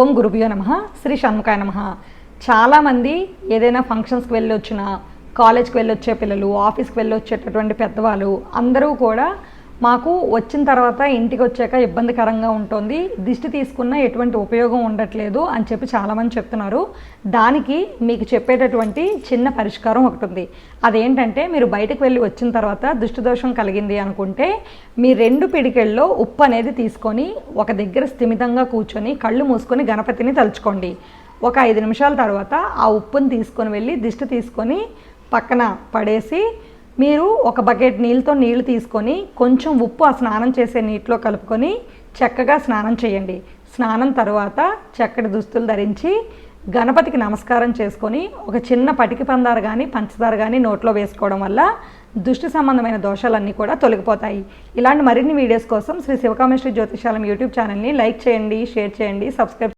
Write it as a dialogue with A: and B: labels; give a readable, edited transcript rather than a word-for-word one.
A: ఓం గురుభ్యో నమః. శ్రీ షణ్ముఖాయ నమః. చాలామంది ఏదైనా ఫంక్షన్స్కి వెళ్ళి వచ్చిన, కాలేజ్కి వెళ్ళి వచ్చే పిల్లలు, ఆఫీస్కి వెళ్ళి వచ్చేటటువంటి పెద్దవాళ్ళు అందరూ కూడా మాకు వచ్చిన తర్వాత ఇంటికి వచ్చాక ఇబ్బందికరంగా ఉంటుంది, దిష్టి తీసుకున్న ఎటువంటి ఉపయోగం ఉండట్లేదు అని చెప్పి చాలామంది చెప్తున్నారు. దానికి మీకు చెప్పేటటువంటి చిన్న పరిష్కారం ఒకటి ఉంది. అదేంటంటే, మీరు బయటకు వెళ్ళి వచ్చిన తర్వాత దిష్టి దోషం కలిగింది అనుకుంటే మీ 2 పిడికెళ్ళలో ఉప్పు అనేది తీసుకొని ఒక దగ్గర స్థిమితంగా కూర్చొని కళ్ళు మూసుకొని గణపతిని తలుచుకోండి. ఒక 5 నిమిషాల తర్వాత ఆ ఉప్పుని తీసుకొని వెళ్ళి దిష్టి తీసుకొని పక్కన పడేసి మీరు ఒక బకెట్ నీళ్ళు తీసుకొని కొంచెం ఉప్పు ఆ స్నానం చేసే నీటిలో కలుపుకొని చక్కగా స్నానం చేయండి. స్నానం తర్వాత చక్కటి దుస్తులు ధరించి గణపతికి నమస్కారం చేసుకొని ఒక చిన్న పటికి పందారు కానీ పంచదార కానీ నోట్లో వేసుకోవడం వల్ల దృష్టి సంబంధమైన దోషాలన్నీ కూడా తొలగిపోతాయి. ఇలాంటి మరిన్ని వీడియోస్ కోసం శ్రీ శివకామేశ్వరి జ్యోతిషాలం యూట్యూబ్ ఛానల్ని లైక్ చేయండి, షేర్ చేయండి, సబ్స్క్రైబ్